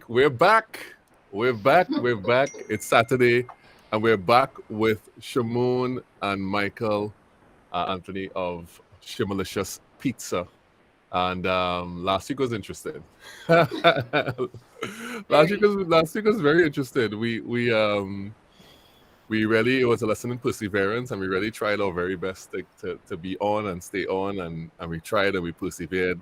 We're back. We're back. We're back. It's Saturday, and we're back with Shimone and Michael Anthony of Shimalicious Pizza. And last week was interesting. Very. Last week was very interesting. We really, it was a lesson in perseverance, and we really tried our very best to be on and stay on, and we tried and we persevered,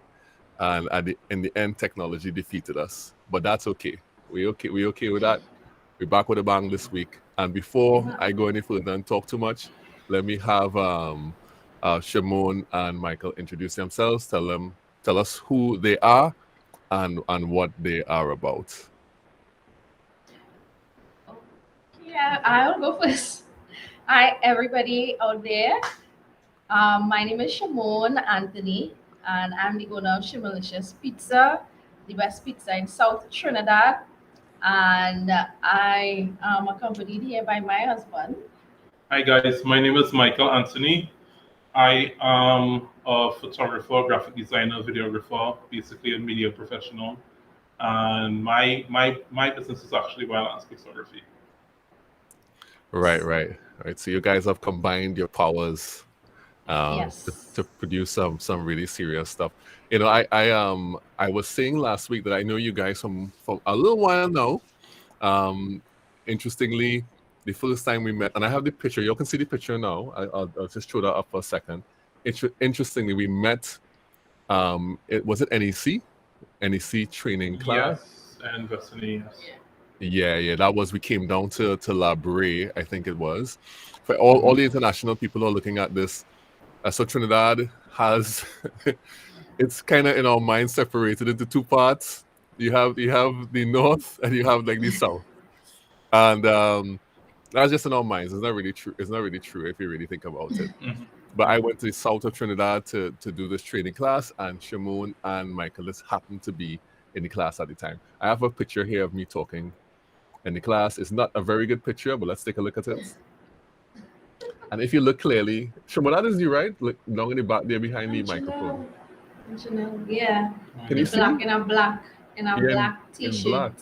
and in the end, technology defeated us. But that's okay. We okay with that. We're back with a bang this week. And before Yeah. I go any further and talk too much, let me have Shimone and Michael introduce themselves. Tell us who they are and what they are about. Yeah, I'll go first. Hi, everybody out there. My name is Shimone Anthony, and I'm the owner of Shimalicious Pizza, the best pizza in South Trinidad. And I am accompanied here by my husband. Hi guys, my name is Michael Anthony. I am a photographer, graphic designer, videographer, basically a media professional. And my business is actually wild landscape photography. Right. So you guys have combined your powers to Yes. produce some really serious stuff. I was saying last week that I know you guys from a little while now. Um, Interestingly, the first time we met, and I have the picture. You can see the picture now. I'll just throw that up for a second. Interestingly, we met. It was it NEC training class. Yes, and Destiny, yes. Yeah. That was we came down to La Brea, I think it was. For all the international people who are looking at this, so Trinidad has it's kind of in our mind separated into two parts. You have the north and you have like the south, and that's just in our minds. It's not really true. It's not really true if you really think about it. Mhm. But I went to the south of Trinidad to do this training class, and Shimone and Michael just happened to be in the class at the time. I have a picture here of me talking in the class. It's not a very good picture, but let's take a look at it. And if you look clearly, Shimone, that is you, right? Look down in the back there behind the And microphone. Yeah, Can the you see? in a Yeah, black in t-shirt. black.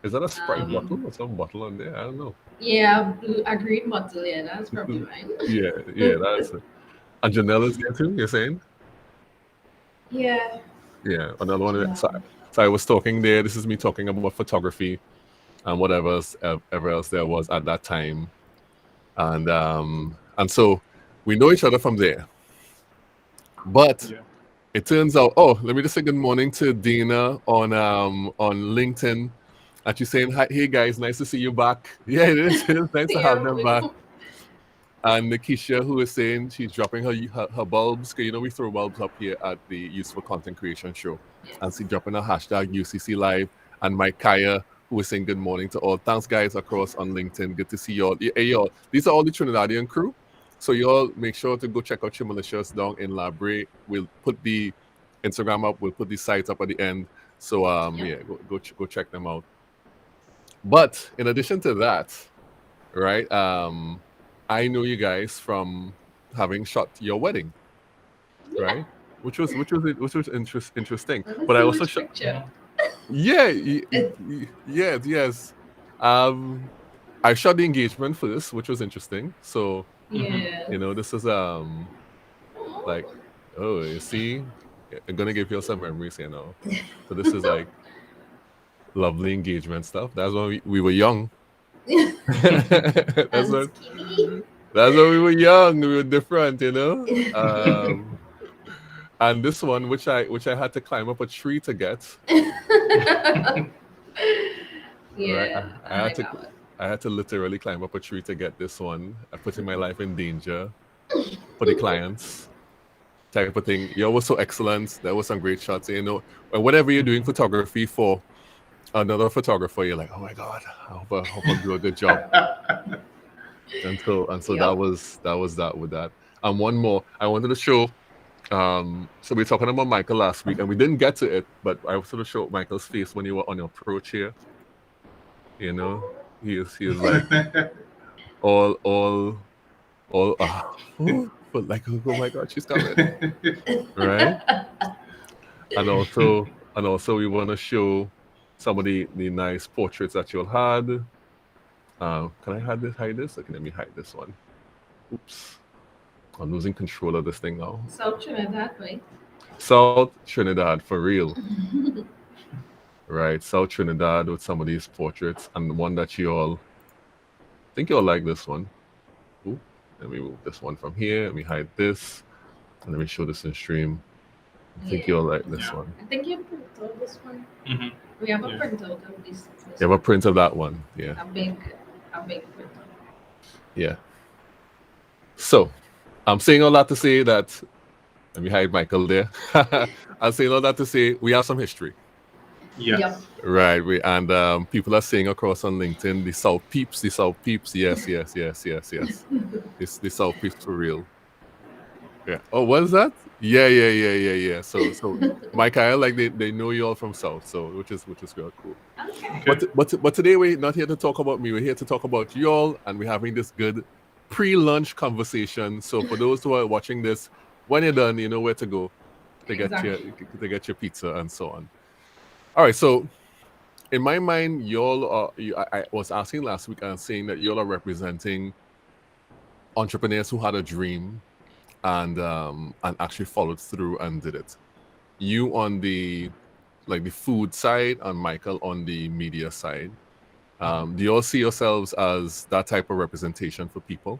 Is that a Sprite Um, bottle or some bottle on there? I don't know. yeah, a green bottle. Yeah, that's probably mine. Yeah, that's it. And Janelle is there too, you're saying? Yeah. Yeah, another one. Yeah. So I was talking there. This is me talking about photography and whatever ever else there was at that time. And so we know each other from there. But Yeah. it turns out, oh, let me just say good morning to Dina on LinkedIn. And she's saying, hi, hey guys, nice to see you back. Yeah, it is. It is nice to have them back. Yeah. And Nikisha, who is saying she's dropping her bulbs, because we throw bulbs up here at the Useful Content Creation Show. And she's dropping a hashtag UCC Live. And Mike Kaya, who is saying good morning to all. Thanks, guys, across on LinkedIn. Good to see y'all. Hey, y'all. These are all the Trinidadian crew. So y'all make sure to go check out Chimalicious down in La Brea. We'll put the Instagram up. We'll put the sites up at the end. So yeah, go check them out. But in addition to that, right? I know you guys from having shot your wedding, right? Which was interesting. Let's But I see also which shot. picture. Yeah, It- yes. I shot the engagement first, which was interesting. So yeah. this is like, oh, you see, I'm gonna give you some memories, So this is like lovely engagement stuff. That's when we were young. that's And when skinny. that's when we were young. We were different. And this one, which I had to climb up a tree to get. Right, Yeah, I I had like to that one. I had to literally climb up a tree to get this one. I putting my life in danger for the clients, type of thing. You was so excellent. There was some great shots. And whenever you're doing photography for another photographer, you're like, oh my god, I hope I do a good job. And so that Yep. was that with that. And one more, I wanted to show. So we were talking about Michael last week, and we didn't get to it, but I wanted to show Michael's face when you were on your approach here. He is like all but like, oh my god, she's coming, right? And also we want to show some of the nice portraits that you all had. Can I hide this? Okay, let me hide this one. Oops. I'm losing control of this thing now. South Trinidad, right? South Trinidad, for real. Right, South Trinidad with some of these portraits, and the one that you all think you'll like this one. Ooh, let me move this one from here. Let me hide this, and let me show this in stream. I think you'll like this Yeah. one. I think you print out this one. Hmm. We have a Yeah. printout of this. You have a print of that one, yeah. A big printout. Yeah. So, I'm saying all that to say that, let me hide Michael there. I'm saying all that to say we have some history. Yes. Yep. Right. People are saying across on LinkedIn, the South Peeps, the South Peeps. Yes. It's the South Peeps for real. Yeah. Oh, what is that? Yeah. So Michael, like they know you all from South, so which is real cool. Okay. But today we're not here to talk about me. We're here to talk about you all, and we're having this good pre-lunch conversation. So for those who are watching this, when you're done, you know where to go to get your pizza and so on. All right. So in my mind, I was asking last week and saying that y'all are representing entrepreneurs who had a dream and actually followed through and did it. You on the food side and Michael on the media side. Do you all see yourselves as that type of representation for people?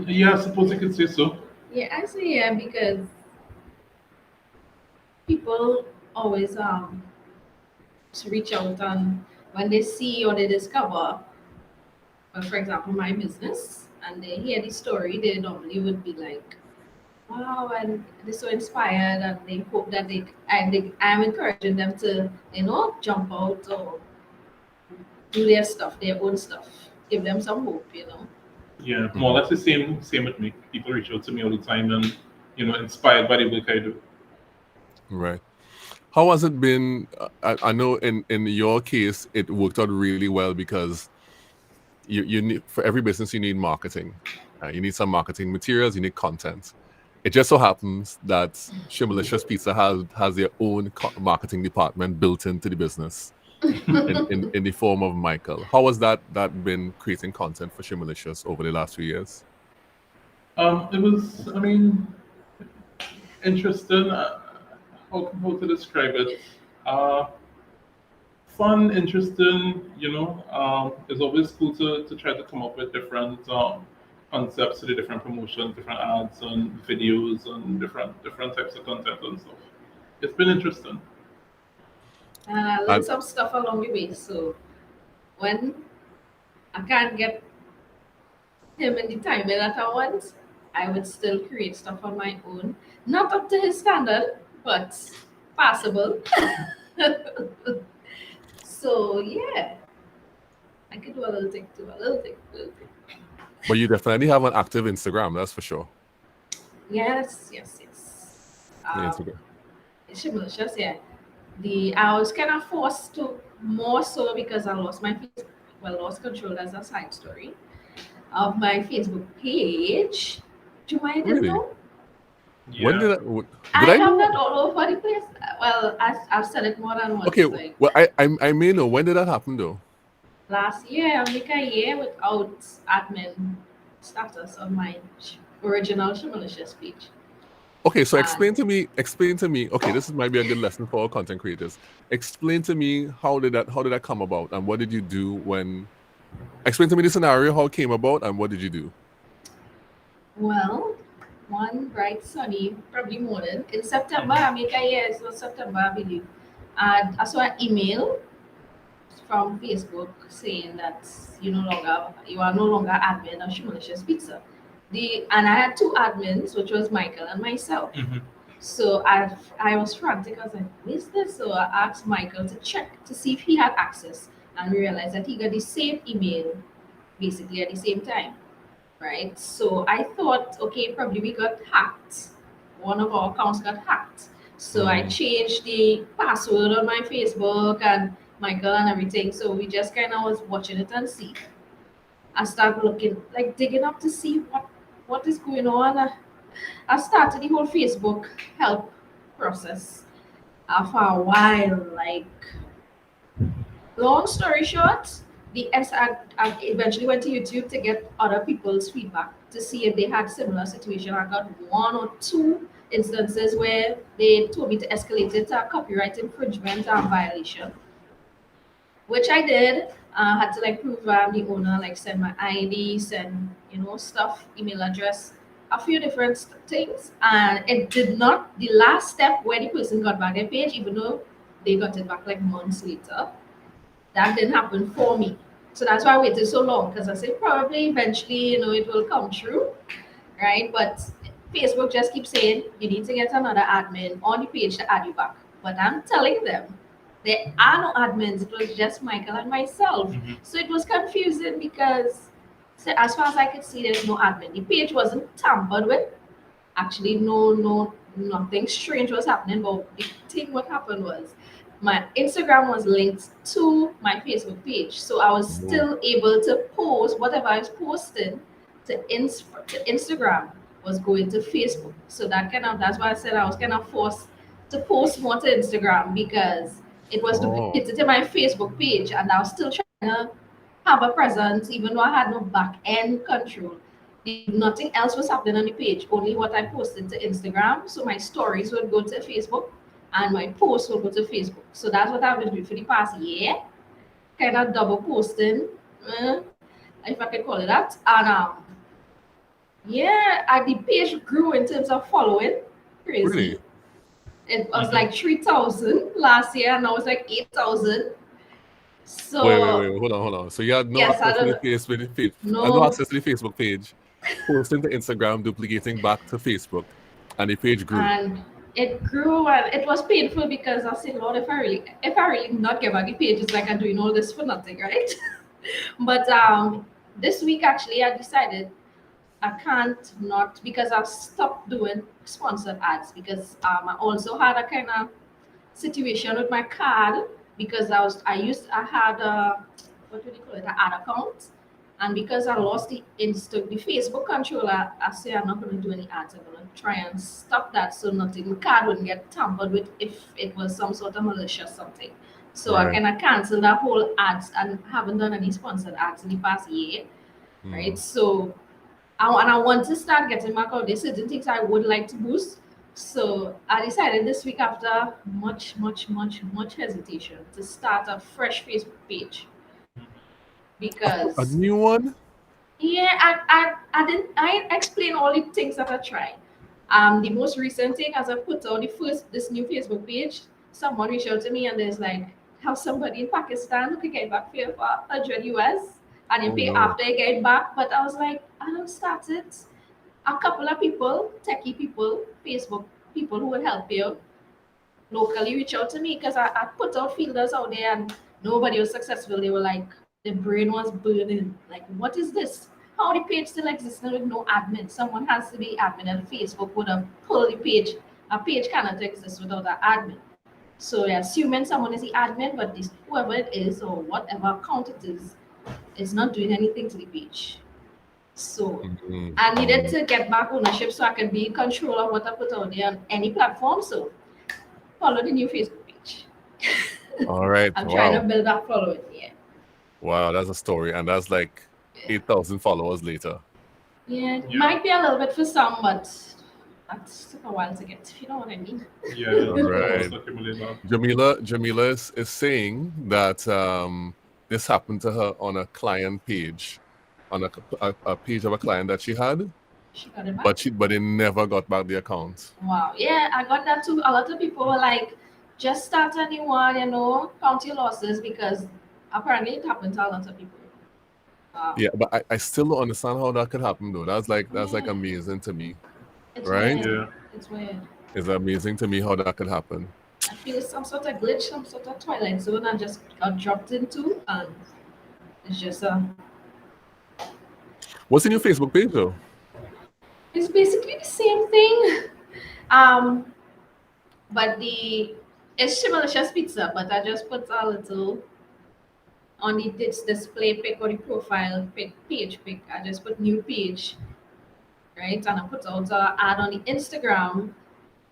Yeah, I suppose you could say so. Yeah, I say yeah because people always reach out and when they see or they discover, well, for example, my business, and they hear the story, they normally would be like, wow, and they're so inspired, and they hope that I'm encouraging them to, jump out or do their stuff, their own stuff, give them some hope. Yeah, more or less the same with me. People reach out to me all the time and inspired by the work I do. Right. How has it been? I know in your case it worked out really well because you need, for every business you need marketing. You need some marketing materials. You need content. It just so happens that Shimalicious Pizza has their own marketing department built into the business in the form of Michael. How has that been creating content for Shimalicious over the last few years? It was, interesting. How to describe it? Uh, Fun, interesting. It's always cool to try to come up with different concepts to the different promotions, different ads and videos, and different types of content and stuff. It's been interesting. And I learned some stuff along the way. So when I can't get him in the time that I want, I would still create stuff on my own. Not up to his standard, but passable. So yeah, I could do a little thing too, a little thing. But you definitely have an active Instagram, that's for sure. Yes. Instagram. It's malicious, yeah. I was kind of forced to more so because I lost my Facebook. Well, lost control as a side story of my Facebook page. Do you mind Really? know? Yeah. When did I I have know? that all over the place. Well, I've said it more than once. Okay, Like well, I may know. When did that happen, though? last year, I make a year without admin status on my original malicious page. Okay, so explain to me. Okay, this might be a good lesson for all content creators. Explain to me how did that come about, and what did you do when? Explain to me the scenario, how it came about, and what did you do? Well, one bright sunny, probably morning in September, I make a year. So September, I believe. And I saw an email from Facebook saying that you are no longer admin of Malicious Pizza. And I had two admins, which was Michael and myself. Mm-hmm. So I was frantic. I was like, "What is this?" So I asked Michael to check to see if he had access, and we realized that he got the same email, basically at the same time, right? So I thought, okay, probably we got hacked. One of our accounts got hacked. So I changed the password on my Facebook and Michael and everything. So we just kind of was watching it and see. I started looking, like digging up to see what is going on. I started the whole Facebook help process. for a while. Like, long story short, I eventually went to YouTube to get other people's feedback to see if they had similar situation. I got one or two instances where they told me to escalate it to a copyright infringement violation, which I did. I had to like prove I'm the owner, like send my ID, send stuff, email address, a few different things, and it did not. The last step where the person got back their page, even though they got it back like months later, that didn't happen for me. So that's why I waited so long because I said probably eventually it will come true, right? But Facebook just keeps saying you need to get another admin on the page to add you back. But I'm telling them there are no admins. It was just Michael and myself. Mhm. So it was confusing because so as far as I could see, there's no admin. The page wasn't tampered with. Actually, no, nothing strange was happening. But the thing what happened was my Instagram was linked to my Facebook page, so I was Oh, still able to post whatever I was posting to Instagram was going to Facebook. So that's why I said I was kind of forced to post more to Instagram because it was oh, duplicated to my Facebook page, and I was still trying to have a presence even though I had no back end control. Nothing else was happening on the page, only what I posted to Instagram. So my stories would go to Facebook and my posts would go to Facebook. So that's what I've been doing for the past year, kind of double posting, uh, if I could call it that. And yeah, the page grew in terms of following. really? Crazy. It was Mhm. like 3,000 last year, and now it's like 8,000. Wait, So hold on, hold on. So you had no yes, I access to the don't Facebook page, no know. access to the Facebook page, posting to Instagram, duplicating back to Facebook, and the page grew. And it grew and it was painful because I said, Lord, if I really not get back the page, it's like I'm doing all this for nothing, right? But this week actually I decided I can't not because I've stopped doing sponsored ads because I also had a kind of situation with my card because I had a what do they call it, an ad account, and because I lost the Facebook controller, I say I'm not going to do any ads. I'm going to try and stop that so nothing the card wouldn't get tampered with if it was some sort of malicious something. So I Right. kind of canceled that whole ads and haven't done any sponsored ads in the past year, right? Mm. So I want to start getting back out there. Certain things I would like to boost. So I decided this week, after much hesitation, to start a fresh Facebook page A because new one? yeah, I explain all the things that I tried. The most recent thing as I put out this new Facebook page, someone reached out to me and there's like how somebody in Pakistan who could get back for you for 100 US and you Oh pay no. after you get back. But I was like, I don't start it. A couple of people, techie people, Facebook people who will help you locally reach out to me because I put out feelers out there and nobody was successful. They were like, the brain was burning. Like, what is this? How the page still existing with no admin? Someone has to be admin, and Facebook would have pulled the page. A page cannot exist without an admin. So yeah, assuming someone is the admin, but this whoever it is or whatever account it is not doing anything to the page. So Mm, I needed mm. to get back ownership so I can be in control of what I put out there on any platform. So follow the new Facebook page. All right. I'm trying to Wow. build that following. Yeah. Wow, that's a story. And that's like Yeah. 8,000 followers later. Yeah. It Yeah. might be a little bit for some, but that took a while to get, if you know what I mean. Yeah. All It took a while right. to accumulate that. Jamila is saying that this happened to her on a client page, on a page of a client that she had, She got it back. but it never got back the account. Wow. Yeah, I got that too. A lot of people were like, just start a new one, count your losses because apparently it happened to a lot of people. Wow. Yeah, but I still don't understand how that could happen though. That's like Yeah. amazing to me, It's right? weird. Yeah. It's weird. It's amazing to me how that could happen. I feel some sort of glitch, some sort of twilight zone I just got dropped into, and it's just What's in your Facebook page though? it's basically the same thing. Um, but it's Shimalicious Pizza, but I just put a little on its display pic or the profile pic, page pic. I just put new page, right? And I put out a ad on the Instagram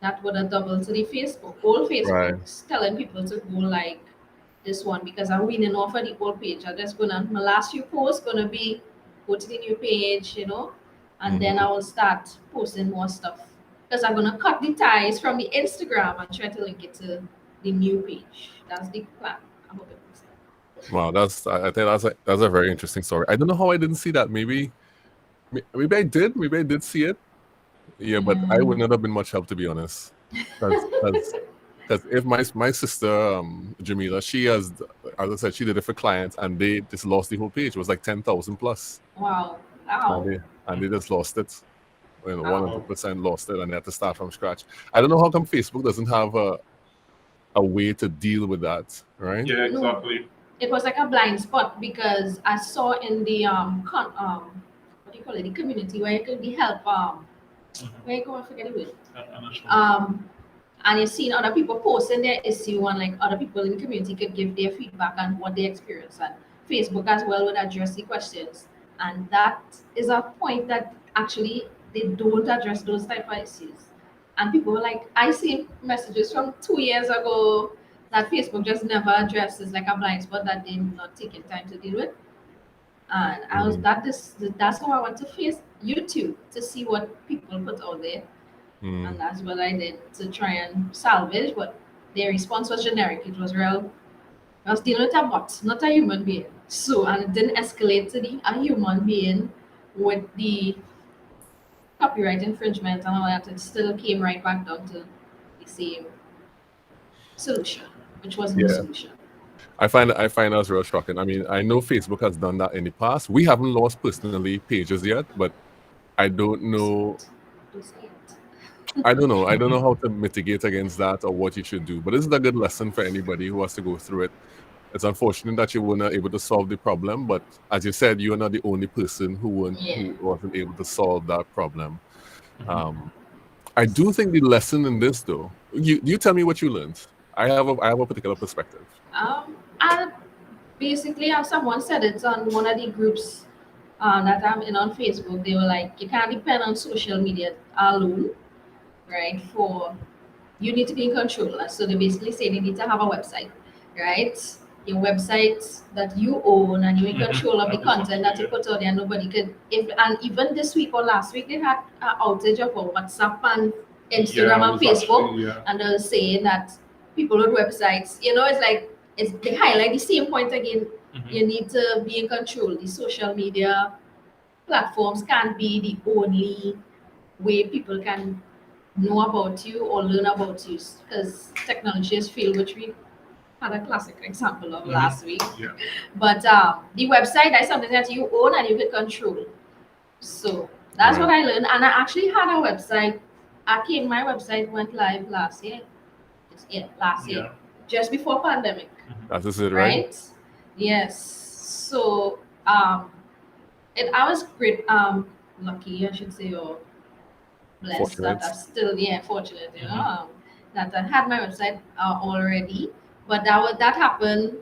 that would have doubled to the Facebook, old Right. Facebooks, telling people to go like this one because I'm winning off of the old page. I'm just gonna my last few posts gonna be go to the new page, and then Mhm. I will start posting more stuff because I'm gonna cut the ties from the Instagram and try to link it to the new page. That's the plan. I hope it works out. Wow, I think that's a very interesting story. I don't know how I didn't see that. Maybe I did. Maybe I did see it. Yeah, but I would Mm, not have been much help, to be honest. Because if my sister Jamila, she has, as I said, she did it for clients, and they just lost the whole page. It was like 10,000 plus, wow. and Wow. they just lost it. One Wow. hundred percent lost it, and they had to start from scratch. I don't know how come Facebook doesn't have a way to deal with that, right? Yeah, No, exactly. it was like a blind spot because I saw in the what do you call it, the community where you could be help where you go, I forget it. I'm not sure. And you've seen other people posting their issue and like other people in the community could give their feedback on what they experienced, and Facebook as well would address the questions, and that is a point that actually they don't address those type of issues, and people were like, I see messages from 2 years ago that Facebook just never addresses, like a blind spot that they're not taking time to deal with. And I was Mm, that's how I went to face YouTube to see what people put out there, and mm. that's what I did to try and salvage. But their response was generic. It was real. I was dealing with a bot, not a human being. So, and it didn't escalate to a human being with the copyright infringement and all that. It still came right back down to the same solution, which was no Yeah, solution. I find that real shocking. I mean, I know Facebook has done that in the past. We haven't lost personally pages yet, but I don't Do say know. it. Do say it. I don't know. I don't know how to mitigate against that or what you should do. But this is a good lesson for anybody who has to go through it. It's unfortunate that you were not able to solve the problem, but as you said, you are not the only person Yeah. who wasn't able to solve that problem. Mhm. Um, I do think the lesson in this, though, you tell me what you learned. I have a particular perspective. I basically, as someone said it on one of the groups that I'm in on Facebook, they were like, you can't depend on social media alone, right? For you need to be in control. So they basically say they need to have a website, right? Your website that you own and you're in Mhm. control of the That is content that something, you yeah. put out there. Nobody could. If and even this week or last week they had an outage of WhatsApp and Yeah, Instagram I and was Facebook, actually, yeah. and they were saying that people with websites, it's like they highlight the same point again. Mhm. You need to be in control. The social media platforms can't be the only way people can know about you or learn about you because technology has failed, which we had a classic example of Mhm. last week. Yeah. But the website is something that you own and you can control. So that's what Right. I learned. And I actually had a website. My website went live last year. Last year, Yeah. just before pandemic, Mhm. That is it, right? right? Yes. So I was great, lucky, I should say, or blessed that Fortunate. I'm still, yeah, fortunate, Mhm. that I had my website already. But that happened.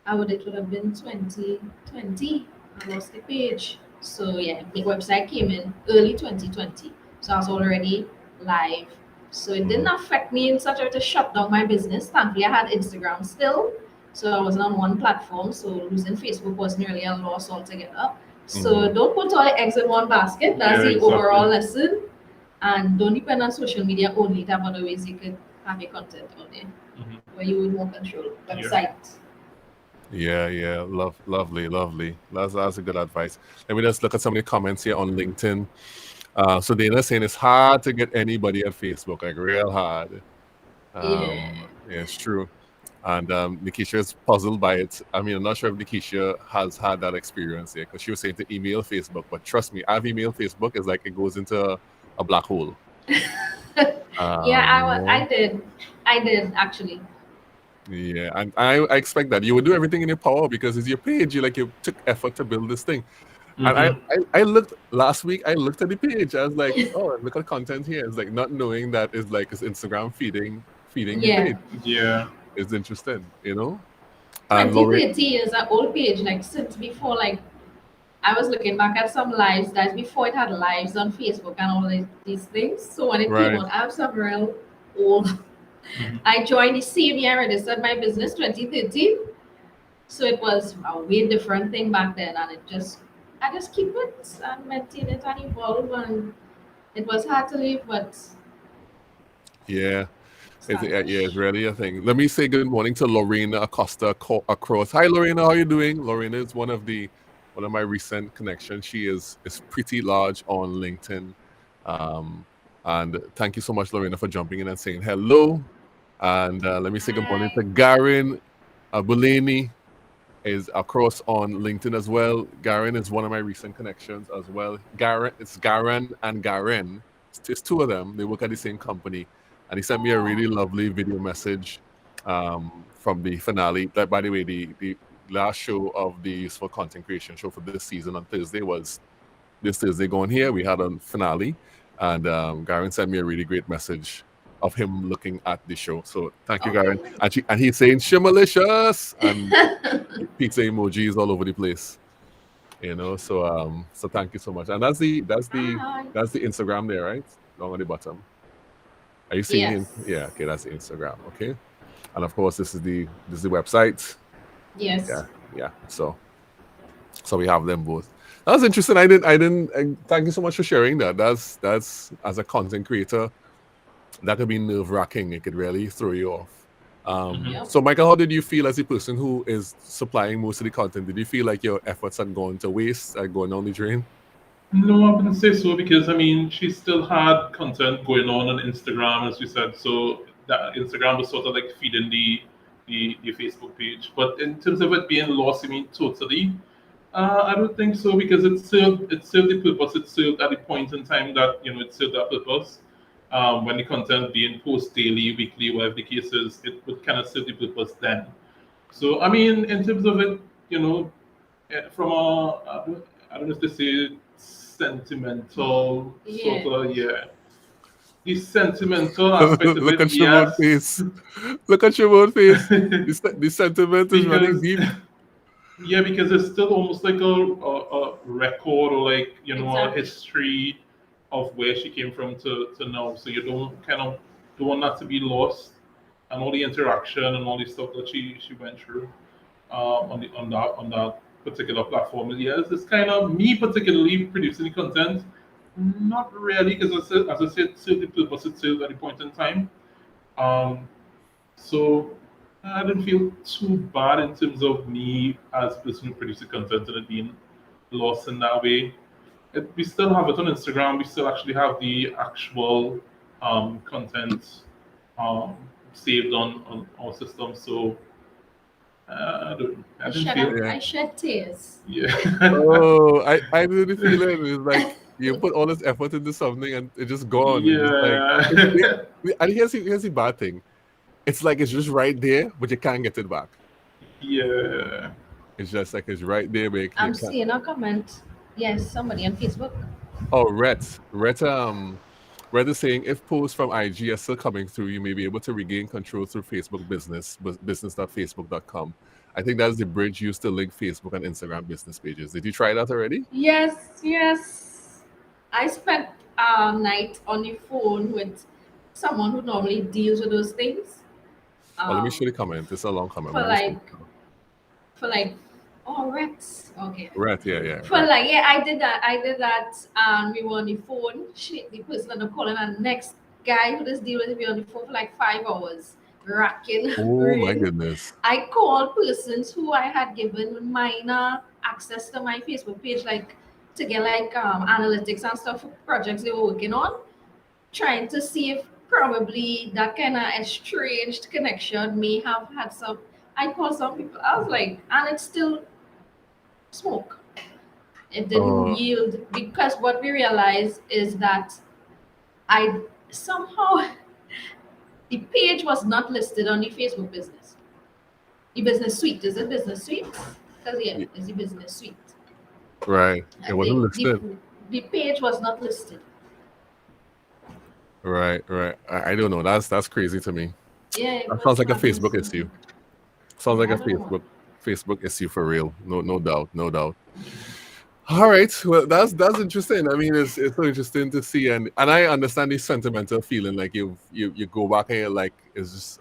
It would have been 2020. I lost the page. So yeah, the website came in early 2020. So I was already live. So it didn't Mhm. affect me in such a way to shut down my business. Thankfully, I had Instagram still. So I wasn't on one platform. So losing Facebook wasn't really a loss altogether. So Mhm. don't put all the eggs in one basket. That's Yeah, the overall exactly. lesson. And don't depend on social media only to have other ways you could have your content out there Mhm. where you would more control. Yeah. Website. Yeah, yeah, lovely, lovely. That's a good advice. Let me just look at some of the comments here on LinkedIn. So Dana saying it's hard to get anybody at Facebook, like real hard. Yeah. Yeah, it's true. And Nikisha is puzzled by it. I mean, I'm not sure if Nikisha has had that experience yet because she was saying to email Facebook, but trust me, I've emailed Facebook. It's like it goes into a black hole. Yeah, You know? I did. I did actually. Yeah, and I expect that you would do everything in your power because it's your page. You took effort to build this thing. And I, Mhm. I, I looked last week, I looked at the page. I was like, oh, look at content here. It's like not knowing that it's Instagram feeding the Yeah. page. Yeah. It's interesting, you know? And Laurie, 2013 is an old page, like since before, like I was looking back at some lives that's before it had lives on Facebook and all these things. So when it came right. out, I have some real old. Mhm. I joined the same year I registered my business, 2013. So it was a way different thing back then, and I just keep it and maintain it and evolve, and it was hard to leave, but Yeah. Yeah, it's stylish. really a thing. Let me say good morning to Lorena Acosta across. Hi, Lorena. How are you doing? Lorena is one of my recent connections. She is pretty large on LinkedIn. Um, and thank you so much, Lorena, for jumping in and saying hello. And let me say good morning Hi. to Garen Abuleni is across on LinkedIn as well. Garen is one of my recent connections as well. It's Garen and Garen. It's two of them. They work at the same company. And he sent me a Oh, really lovely video message from the finale. That, by the way, the last show of the Useful Content Creation show for this season on Thursday was this Thursday going here. We had a finale. And Garen sent me a really great message of him looking at the show. So thank you, okay, Garen. And he's saying Shimalicious and pizza emojis all over the place. So thank you so much. And Hi. that's the Instagram there, right? Down on the bottom. Are you seeing Yes. it? Yeah, okay, that's the Instagram. Okay. And of course this is the website. Yes. Yeah, yeah. So we have them both. That was interesting. I didn't thank you so much for sharing that. That's as a content creator, that could be nerve wracking. It could really throw you off. Mhm. Yep. So, Michael, how did you feel as a person who is supplying most of the content? Did you feel like your efforts had gone to waste, going down the drain? No, I wouldn't say so because I mean she still had content going on Instagram, as we said. So that Instagram was sort of like feeding the Facebook page. But in terms of it being lost, I mean totally. I don't think so because it served the purpose. It served at the point in time that it served that purpose. When the content being posted daily, weekly, whatever the case is, it would kind of serve the purpose then. So I mean, in terms of it, from a I don't know if they say sentimental sort Yeah. of, yeah, the sentimental aspect of Look it, at Shimon's yes. face. Look at Shimon's face. The sentiment is running Because deep. yeah, because it's still almost like a record or like a Exactly. history of where she came from to now. So you don't want that to be lost, and all the interaction and all the stuff that she went through on that particular platform. Yes, it's kind of me particularly producing the content. Not really, because as I said, serve the purpose it served at the point in time. Um, so I didn't feel too bad in terms of me as a person who produces content and it being lost in that way. We still have it on Instagram. We still actually have the actual content um, saved on our system. So I didn't feel, Yeah. I shed tears. yeah. Oh, I knew the feeling. It's like you put all this effort into something and it's just gone. And just like Yeah. and here's the bad thing. It's like it's just right there, but you can't get it back. Yeah. It's just like it's right there, but you I'm can't. seeing a comment. Yes, somebody on Facebook. Oh, Rhett is saying if posts from IG are still coming through, you may be able to regain control through Facebook business.facebook.com. I think that's the bridge used to link Facebook and Instagram business pages. Did you try that already? Yes, yes. I spent a night on the phone with someone who normally deals with those things. Oh, let me Um, show the comment. It's a long comment. for Let me show like, you. for like, oh, Rex. Okay. Rhett, yeah, For Rhett. like, yeah, I did that. I did that. And we were on the phone. The person on the call, and the next guy who just deal with me on the phone for like 5 hours, racking Oh my brain. goodness. I called persons who I had given minor access to my Facebook page, like to get like analytics and stuff for projects they were working on, trying to see if probably that kind of estranged connection may have had some. I called some people. I was like, and it's still smoke. It didn't Oh, yield because what we realized is that I somehow the page was not listed on the Facebook business. The business suite is it business suite? Because yeah, y- it's the business suite. right. It I wasn't think listed. the page was not listed. Right. I don't know. That's crazy to me. Yeah, it That sounds was like a not Facebook listed. issue. Sounds like Yeah, a I don't know. Facebook issue for real. No doubt. All right. Well, that's interesting. I mean, it's so interesting to see, and I understand the sentimental feeling. Like you go back and you're like, it's just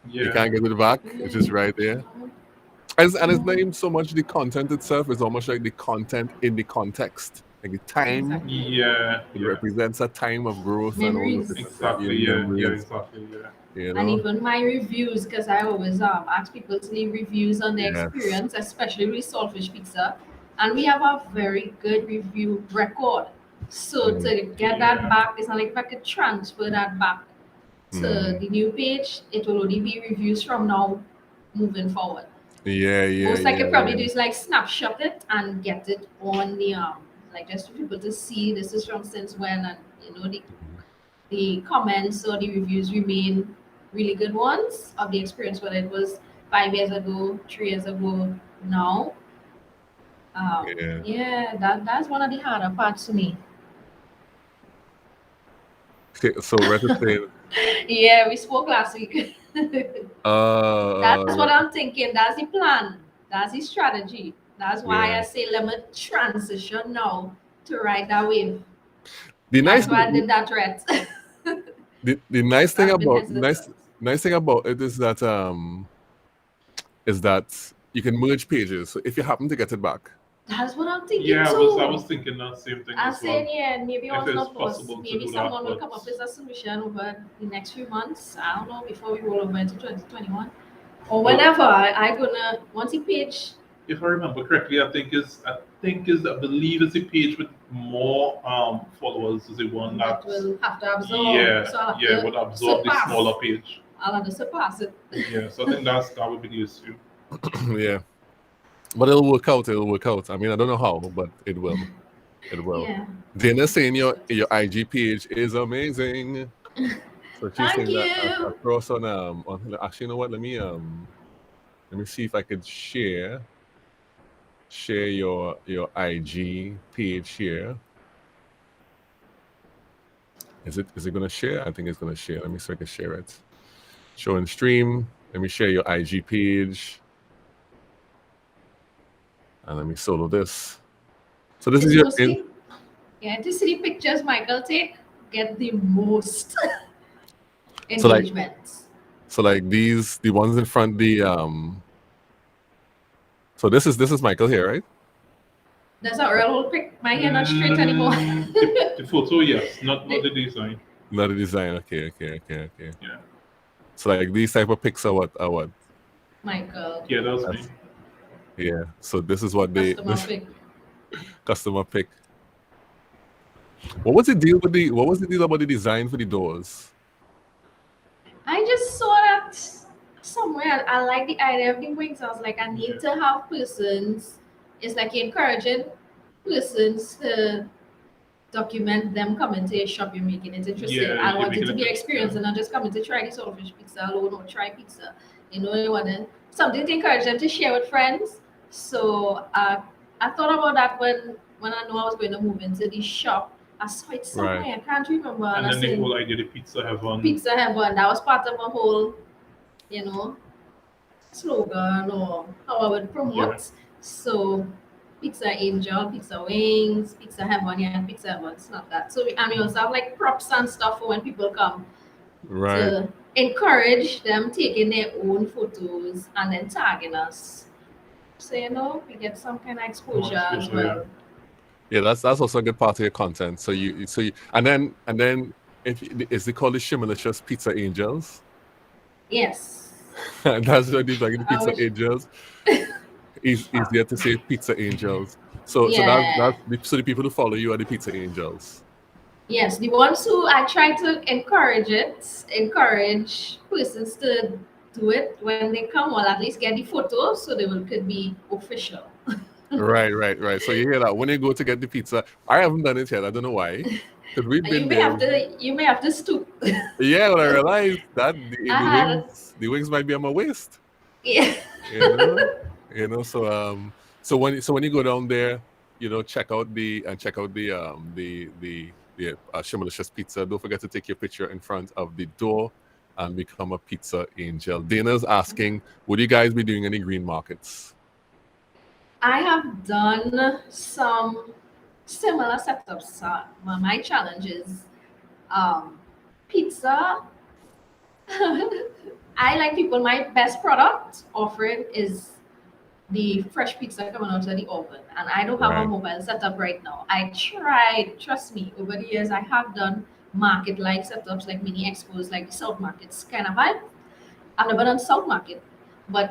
you Yeah. can't get it back. It's just right there. And it's not even so much the content itself. It's almost like the content in the context, like the time. Exactly. Yeah. It Yeah. represents a time of growth and all of Memories. this stuff. Your Exactly. Yeah. Yeah. memories, Exactly. Yeah. you And know. even my reviews, because I always ask people to leave reviews on their Yes. experience, especially with Saltfish Pizza. And we have a very good review record. So Mm, to get that Yeah. back, it's not like if I could transfer that back to mm. the new page, it will only be reviews from now moving forward. Yeah, yeah, Most I yeah, could probably yeah. do is like snapshot it and get it on the like just for people to see this is from since when, and you know the comments or the reviews remain really good ones of the experience, whether it was 5 years ago, 3 years ago, now. Yeah. Yeah, that's one of the harder parts to me. Okay, so Red is saying, Yeah, we spoke last week. That's what Red- I'm thinking. That's the plan. That's the strategy. That's why yeah. I say let me transition now to ride that wave. The nice That's why I thing, did that threat. the nice thing I've been about hesitant. nice thing about it is that you can merge pages. So if you happen to get it back, That's what I'm thinking Yeah. I was too. thinking that same thing I'm as well. saying, yeah, maybe If once it's not was. possible to Maybe do that, someone will but come up with a solution over the next few months. I don't know, before we roll over into 2021. Or well, whenever I gonna, once the page, if I remember correctly, I believe it's a page with more followers is the one that that's will have to absorb. yeah, So I'll have yeah, to would absorb the surpass. smaller page. I'll have to surpass it. Yeah, so I think that would be the issue. yeah. But it'll work out. It'll work out. I mean, I don't know how, but it will. It will. Yeah. Dana saying your IG page is amazing. So she's Thank saying that you. across on actually, you know what? Let me see if I could share your IG page here. Is it gonna share? I think it's gonna share. Let me see if I can share it. Show and stream. Let me share your IG page. And let me solo this. So this is It's your mostly, yeah, to see the pictures Michael take, get the most so like engagement. the ones in front so this is Michael here, right? That's not real old pic. My hair not straight anymore. The photo, yes, not the design. Not the design. Okay. Yeah, So like these type of pics are what? Michael, yeah, that was me. That's- Yeah. So this is what they customer pic. customer pick. What was the deal about the design for the doors? I just saw that somewhere. I like the idea of the wings. I was like, I need to have persons. It's like encouraging persons to document them coming to a shop you're making it interesting. Yeah, I you're want it making to it be interesting. experienced and not just coming to try the saltfish pizza alone or try pizza. You know, they want to, something to encourage them to share with friends. So I thought about that when I knew I was going to move into the shop. I saw it somewhere. Right. I can't remember. And I then the said, whole idea, the pizza heaven. Pizza Heaven. That was part of a whole, you know, slogan or how I would promote. Yeah. So Pizza Angel, Pizza Wings, Pizza Heaven, yeah, Pizza Heaven. It's not that. So and we also have like props and stuff for when people come Right. to encourage them taking their own photos and then tagging us. So you know, we get some kind of exposure as exposure, yeah. well. Yeah, that's also a good part of your content. So you and then if is it called the Shimalicious Pizza Angels? Yes. And that's what these like the I Pizza wish. Angels. Easier to say Pizza Angels. So Yeah. so the people who follow you are the Pizza Angels. Yes, the ones who I try to encourage persons to do it when they come, or at least get the photos so they will could be official. Right. So you hear that when you go to get the pizza. I haven't done it yet. I don't know why. Because we've been there. You may have to stoop. Yeah, when I realized that I had the wings might be on my waist. yeah. So when you go down there, check out the Shimalicious Pizza. Don't forget to take your picture in front of the door and become a pizza angel. Dana's asking, would you guys be doing any green markets? I have done some similar setups. My challenge is um, pizza. I like people. My best product offering is the fresh pizza coming out of the oven, and I don't have a Right. mobile setup right now. I tried, trust me, over the years I have done market like setups like mini expos, like the South Markets kind of vibe. I've never done South Market, but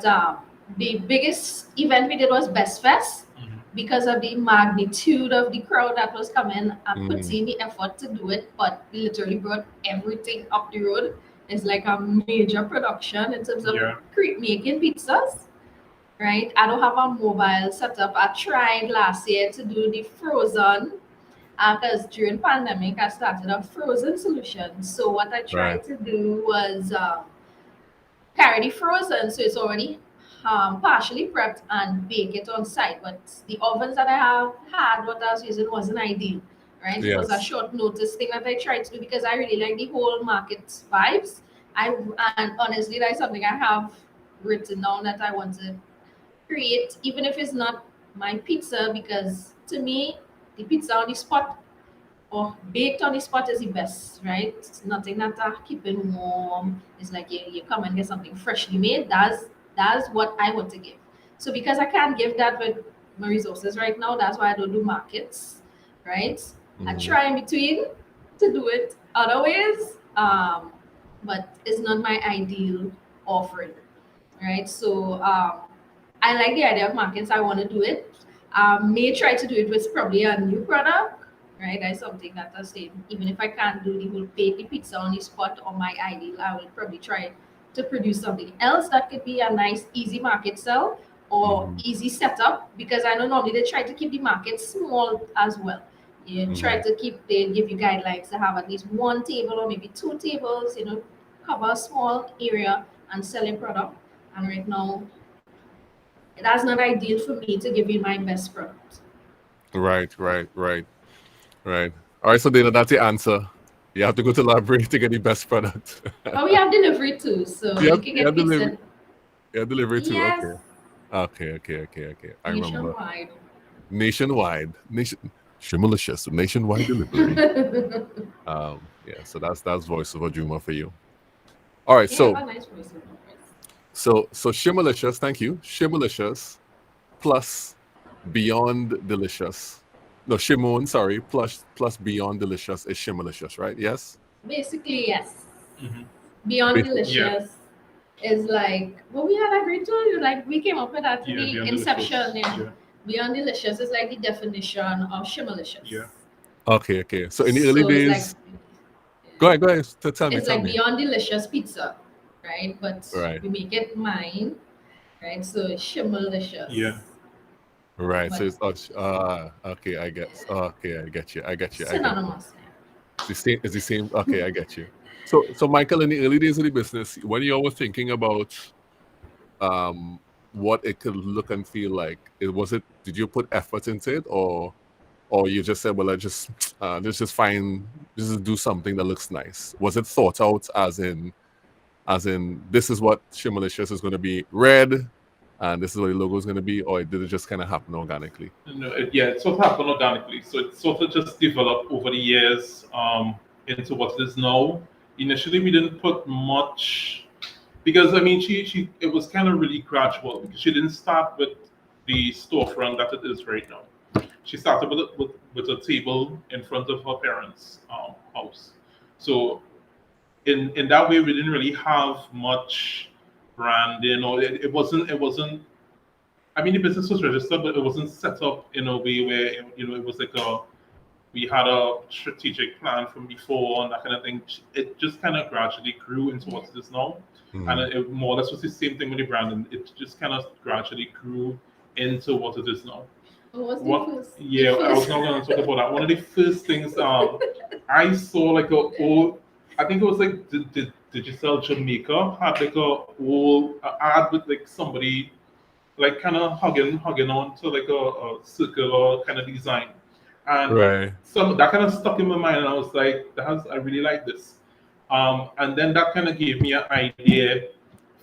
the biggest event we did was Best Fest Mhm. because of the magnitude of the crowd that was coming. I put Mm, in the effort to do it, but we literally brought everything up the road. It's like a major production in terms of Yeah. making pizzas, right? I don't have a mobile setup. I tried last year to do the frozen because during pandemic I started a frozen solution. So what I right. tried to do was carry the frozen, so it's already partially prepped and bake it on site. But the ovens that I have had, what I was using wasn't ideal, right? It was a Yes. short notice thing that I tried to do because I really like the whole market vibes. And honestly, that's something I have written down that I want to create, even if it's not my pizza, because to me, the pizza on the spot or baked on the spot is the best, right? It's nothing that keeping warm. It's like you come and get something freshly made. That's what I want to give. So because I can't give that with my resources right now, that's why I don't do markets, right? I Mm, try in between to do it other ways, but it's not my ideal offering, right? So I like the idea of markets. I want to do it. May try to do it with probably a new product, right? That's something that I say. Even if I can't do the whole bake the pizza on the spot or my ideal, I will probably try to produce something else that could be a nice, easy market sell or mhm, easy setup. Because I know normally they try to keep the market small as well. You try mhm. to keep, they give you guidelines to have at least one table or maybe two tables, cover a small area and selling product. And right now, that's not ideal for me to give you my best product. Right, right, right, right. All right, so Dana, that's the answer. You have to go to library to get the best product. But we have delivery too, so you you have, can you get have delivery. pizza. You have delivery too. Yes, Okay. Okay, okay, okay, okay. I remember. nationwide. Nationwide. Shimalicious. Nationwide delivery. Yeah, so that's voice over Juma for you. All right, Yeah, so have a nice voice. Shimalicious, thank you. Shimalicious plus Beyond Delicious. No, Shimone, sorry, plus Beyond Delicious is Shimalicious, right? Yes? Basically, yes. Mhm. Beyond Basic. Yeah. delicious is like what we had agreed to. Like we came up with that in Yeah. the Beyond inception. delicious. Yeah. Yeah. Beyond delicious is like the definition of shimalicious. Yeah. Okay, okay. So in the early So days, go ahead. it's Tell like me. beyond delicious pizza, right? But Right, we make it mine, right? So it's Yeah. shimalicious, right. So but it's okay. I guess. Okay, I get you. I get you. synonymous. It's the same. It's the same. Okay, I get you. So Michael, in the early days of the business, when you were thinking about um what it could look and feel like, did you put effort into it, or you just said, well, let's just find, just do something that looks nice? Was it thought out, as in this is what Shimalicious is going to be, red, and this is what the logo is going to be, or did it just kind of happen organically? No, yeah, it sort of happened organically. So it sort of just developed over the years into what it is now. Initially, we didn't put much because I mean, she it was kind of really gradual because she didn't start with the storefront that it is right now. She started with a table in front of her parents' house. So in that way, we didn't really have much branding, or it wasn't. I mean, the business was registered, but it wasn't set up in a way where it was like we had a strategic plan from before and that kind of thing. It just kind of gradually grew into what it is now, and Mhm. it more or less was the same thing with the brand, and it just kind of gradually grew into what it is now. What was the What? first? The Yeah, I was first. not going to talk about that. One of the first things I saw like a old, I think it was like Digital Jamaica had like a old ad with like somebody like kind of hugging on to like a circular kind of design, and Right. some that kind of stuck in my mind, and I was like, I really like this, and then that kind of gave me an idea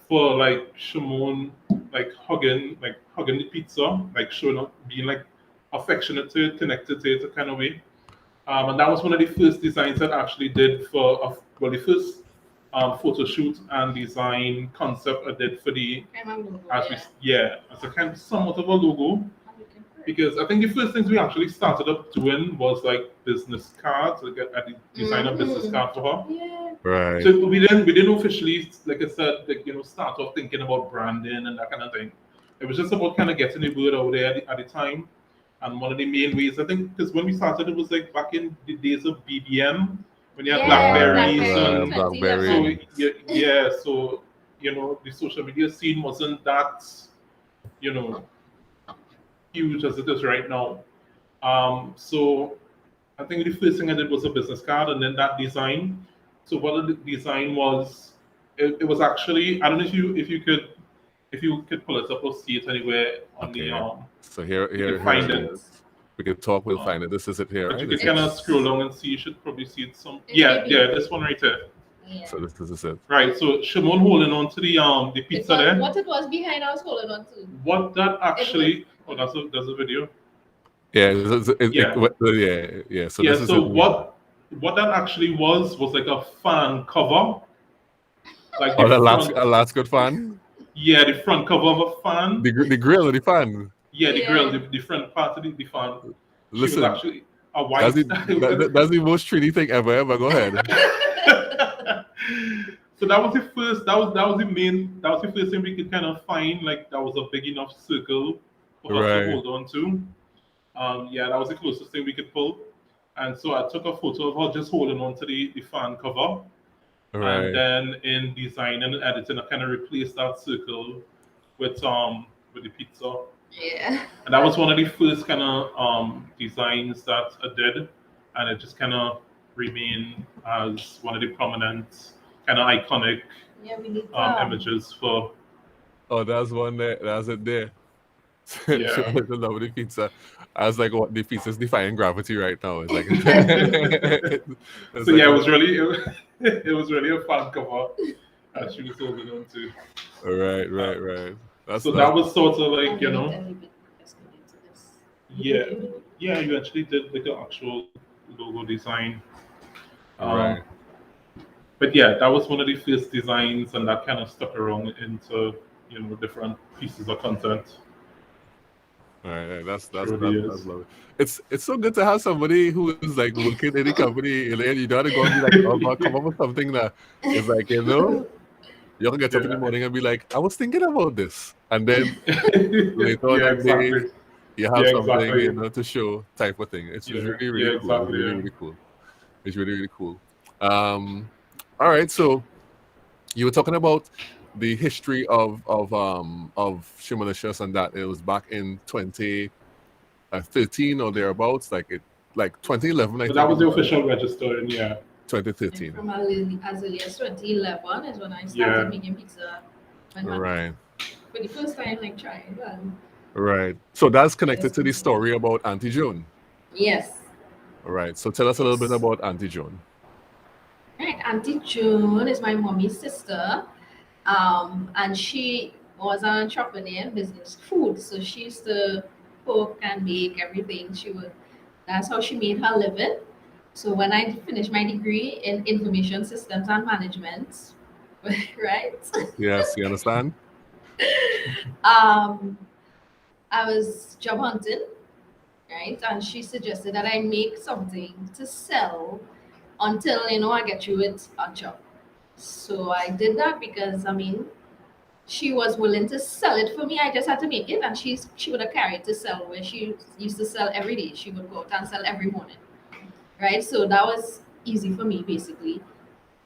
for like Shimone, like hugging the pizza, like showing up, being like affectionate to it, connected to it, a kind of way. And that was one of the first designs that I actually did for well, the first photo shoot and design concept I did for the as we as a kind of somewhat of a logo, because I think the first things we actually started up doing was like business cards, like a design a business card for her. Yeah. Right. So we didn't officially, like I said, like start off thinking about branding and that kind of thing. It was just about kind of getting the word out there at the time. And one of the main ways, I think, because when we started, it was like back in the days of BBM, when you had Blackberries Blackberry, and so 2011. so the social media scene wasn't that you know huge as it is right now. So I think the first thing I did was a business card, and then that design. So what the design was, it was actually, I don't know if you could pull it up or see it anywhere on Okay. the So here you can find it it. is. We can talk. We'll find it. This is it here, But right? you This can kind of is- scroll down and see. You should probably see it some. It Yeah, may be. yeah, this one right there. Yeah. So this is it. Right. So Shimon holding on to the pizza there. What it was behind, I was holding on to. What that actually? Oh, that's a video. Yeah. Yeah. Yeah. So Yeah. this is So it. what that actually was like a fan cover. Like Oh, the the front, Alaska fan. yeah, the front cover of a fan. The grill of the fan. Yeah, the Yeah. girl, the front part of the fan. She was Listen, actually a white. that's the most trendy thing ever. Go ahead. So that was the first. That was the main. That was the first thing we could kind of find. Like that was a big enough circle for us Right. to hold on to. Yeah, that was the closest thing we could pull. And so I took a photo of her just holding on to the fan cover. Right. And then in designing and editing, I kind of replaced that circle with the pizza. Yeah. And that was one of the first kind of designs that I did, and it just kind of remained as one of the prominent, kind of iconic Yeah, we need images for. Oh, that's one there. That's it there. Yeah. She wanted to love the pizza. I was like, what the pizza's defying gravity right now. It's like So yeah, it was really it was really a fun cover that she was holding on to. Right. So that was sort of like Yeah. yeah, you actually did like an actual logo design. Right. But yeah, that was one of the first designs, and that kind of stuck around into different pieces of content. Right. That's Really is. lovely. It's so good to have somebody who is like working in the company, and you don't have to go and be like, oh, come up with something that is like, you can get up in the morning and be like, I was thinking about this, and then later on Yeah, that day, exactly. you have Yeah, something exactly. to show, type of thing. It's Yeah, really yeah, cool. exactly, It's yeah. really cool. It's really cool. All right, so you were talking about the history of Shimonicious, and that it was back in 2013 or thereabouts, like 2011. I But think that was it the official register, and yeah. 2013. From as early as 2011 is when I started Yeah. making pizza. Right. For the first time, like trying. Right. So that's connected to the story about Auntie Joan. Yes. All right. So tell us a little bit about Auntie Joan. Right, Auntie June is my mommy's sister, and she was an entrepreneur in business food. So she used to cook and bake everything. That's how she made her living. So when I finished my degree in information systems and management, right, Yes, you understand? I was job hunting, right, and she suggested that I make something to sell until I get through with a job. So I did that because she was willing to sell it for me. I just had to make it, and she would have carried to sell where she used to sell every day. She would go out and sell every morning, right? So that was easy for me, basically.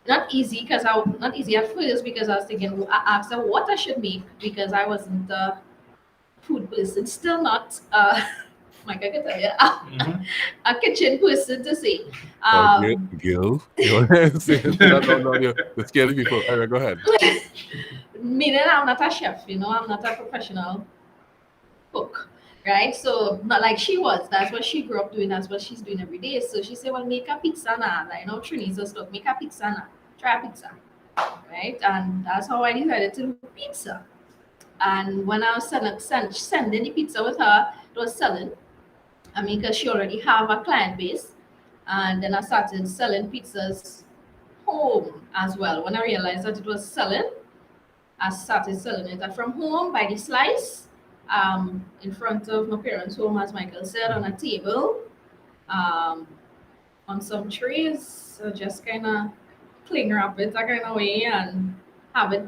Not easy not easy at first because I was thinking. I asked her what I should make because I wasn't a food person, still not. Like I can tell you, Mhm. a kitchen person to say. Gil? You want to say no, you're scaring people. All right, go ahead. Meaning I'm not a chef, I'm not a professional cook, right? So not like she was. That's what she grew up doing. That's what she's doing every day. So she said, "Well, make a pizza now. Like Trini's stuff. Make a pizza now. Try a pizza." right? And that's how I decided to do pizza. And when I was sending the pizza with her, it was selling. I mean, because she already have a client base. And then I started selling pizzas home as well. When I realized that it was selling, I started selling it from home by the slice, in front of my parents' home, as Michael said, on a table, um, on some trays. So just kind of cling wrap it that kind of way and have it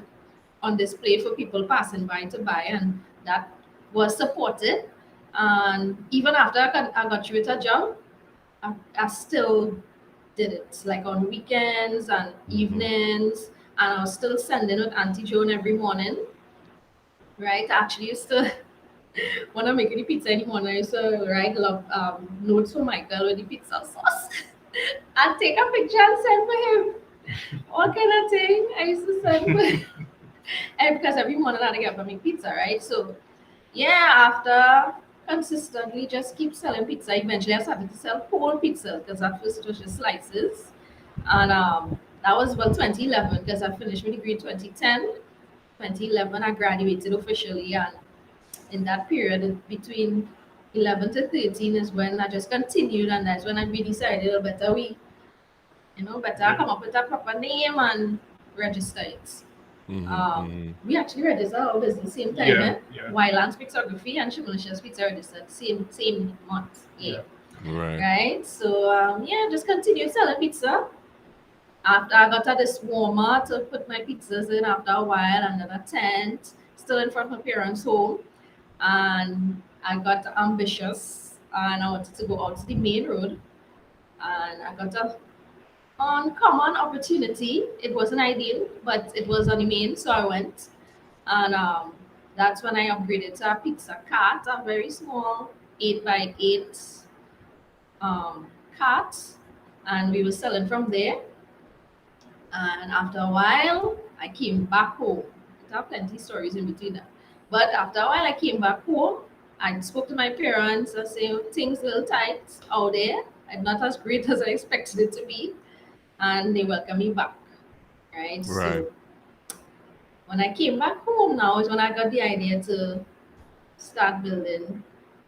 on display for people passing by to buy, and that was supported. And even after I got you with a job, I still did it like on weekends and evenings, and I was still sending with Auntie Joan every morning. Right, I actually used to when I'm making the pizza in the morning, I used to write love notes for Michael with the pizza sauce and take a picture and send for him. All kind of thing I used to send for and because every morning I had to get up and make pizza, right? So yeah, after consistently just keep selling pizza, eventually I started to sell whole pizza because at first it was just slices. And that was well 2011 because I finished my degree in 2010. 2011 I graduated officially, and in that period between 11 to 13 is when I just continued, and that's when I really decided, oh, better better come up with a proper name and register it. We actually registered our business same time, Yeah, eh? yeah. Wildlands Pixography and Shimone Pizza registered same month. Yeah. Right. Right. So yeah, just continue selling pizza. After I got this warmer to put my pizzas in after a while, and then a tent, still in front of my parents' home. And I got ambitious and I wanted to go out to the main road, and I got a uncommon opportunity. It wasn't ideal, but it was on the main, so I went. And that's when I upgraded to a pizza cart, a very small 8 by 8 um, cart, and we were selling from there. And after a while, I came back home. I have plenty stories in between that. But after a while, I came back home. I spoke to my parents. I said, "Oh, things a little tight out there. And not as great as I expected it to be." And they welcomed me back. Right. Right. So when I came back home now is when I got the idea to start building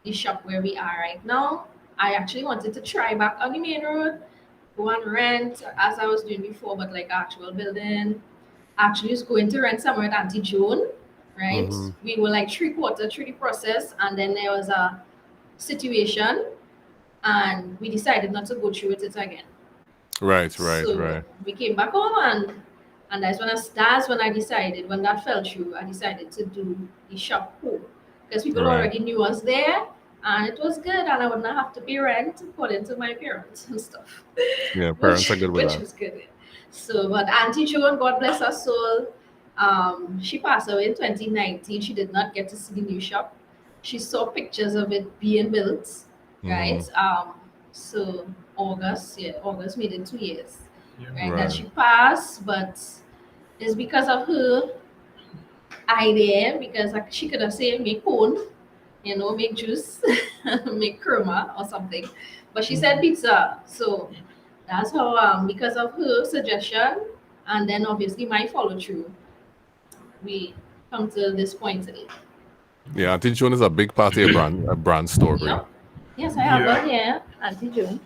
the shop where we are right now. I actually wanted to try back on the main road, go and rent as I was doing before, but like actual building. Actually was going to rent somewhere at Auntie Joan, right? Mm-hmm. We were like three-quarter through the process, and then there was a situation, and we decided not to go through with it again. Right. Right. So Right. we came back home, and that's when I decided, when that fell through, I decided to do the shop home because people Right. already knew us there, and it was good, and I would not have to pay rent according to my parents and stuff, Yeah. Parents which are good with which that. was good. So, but Auntie Joan, God bless her soul, she passed away in 2019. She did not get to see the new shop. She saw pictures of it being built, right? Mm-hmm. So August, yeah, August made it 2 years, Yeah. right? That Right. she passed, but it's because of her idea. Because like, she could have said make cone, make juice, make kurma or something, but she said pizza. So that's how, because of her suggestion, and then obviously my follow through, we come to this point today. Yeah. Auntie Joan is a big part of your brand story. Yep. Yes, I have Yeah. her here, Auntie June.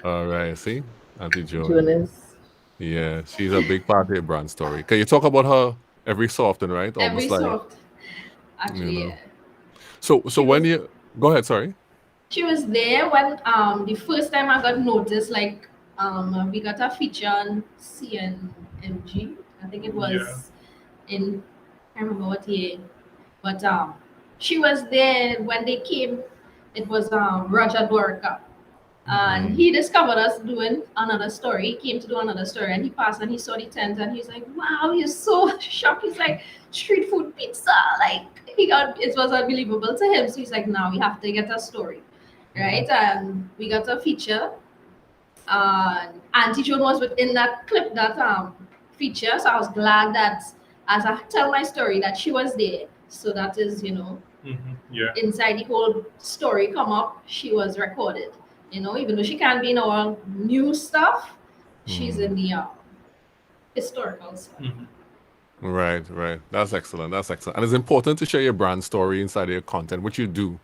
All right. See, Auntie Joan. June is Yeah, she's a big part of your brand story. Can you talk about her every so often, right? every Almost like soft. you Actually, know. yeah. So She when was you go ahead, sorry. She was there when the first time I got noticed. Like we got a feature on CNMG. I think it Yeah. was in, I can't remember what year, but she was there when they came. It was Roger Dwarka, and Mm, he discovered us doing another story. He came to do another story, and he passed and he saw the tent, and he's like, "Wow, you're so shocked." He's like, "Street food pizza!" Like he got it was unbelievable to him. So he's like, "Now we have to get a story." Right? And we got a feature. Auntie Joan was within that clip, that feature. So I was glad that as I tell my story, that she was there. So that is, Yeah. inside the whole story come up, she was recorded. Even though she can't be in our new stuff, she's mm. in the historical stuff. Right, right. That's excellent. That's excellent. And it's important to share your brand story inside of your content, which you do.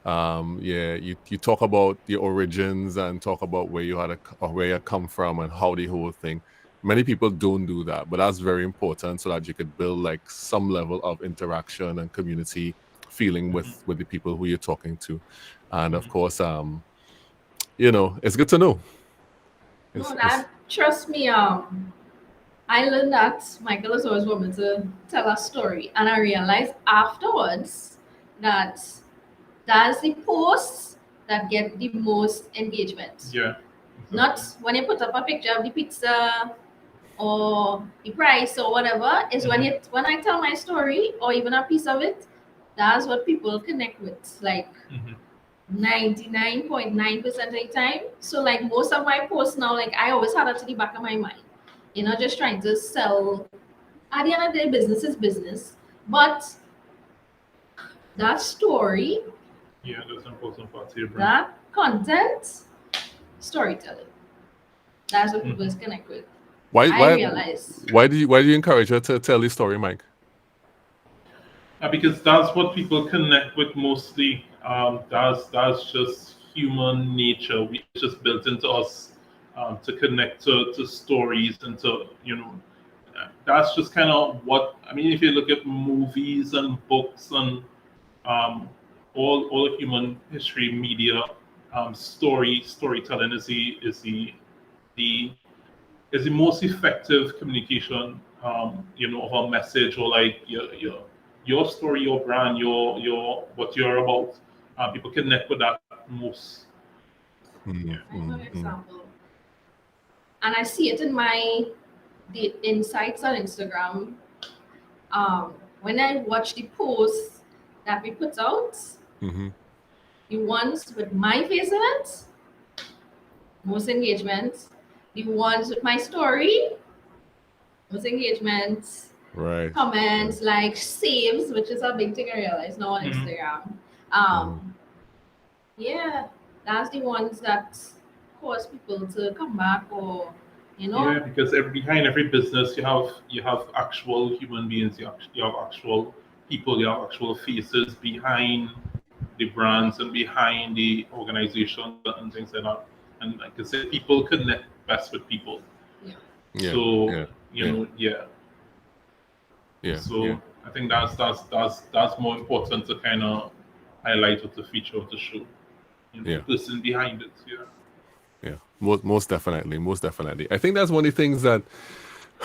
Yeah, you talk about the origins and talk about where you or where you come from and how the whole thing. Many people don't do that, but that's very important so that you could build like some level of interaction and community feeling with the people who you're talking to. And of course, it's good to know. No, It's that trust me, I learned that Michael is always wanting to tell a story, and I realized afterwards that that's the posts that get the most engagement. Yeah. Not when you put up a picture of the pizza or the price or whatever. Is when I tell my story or even a piece of it, that's what people connect with. Like 99.9% of the time. So like most of my posts now, like I always had it to the back of my mind. Just trying to sell. At the end of the day, business is business. But that story, Yeah, that's an important part of your brand. that content, storytelling. That's what people connect with. why I why realize. why do you encourage her to tell the story, Mike? Because that's what people connect with mostly. That's just human nature. It's just built into us to connect to stories and to that's just kind of what I mean. If you look at movies and books and all human history, media, storytelling the is the most effective communication, of a message or like your story, your brand, your what you're about. People connect with that most. Yeah. I have an example. And I see it in the insights on Instagram. When I watch the posts that we put out, the ones with my face in it, most engagement. The ones with my story, most engagement. Right. Comments, like saves, which is a big thing I realize now on Instagram. Yeah, that's the ones that cause people to come back or Yeah, because behind every business you have actual human beings, you have actual people, you have actual faces behind the brands and behind the organizations and things like that. And like I said, people connect best with people. Yeah. Yeah. So Yeah. yeah. Yeah. So I think that's more important to kind of highlight of the feature of the show. Yeah. The person behind it. Yeah. Yeah, most definitely, most definitely. I think that's one of the things that,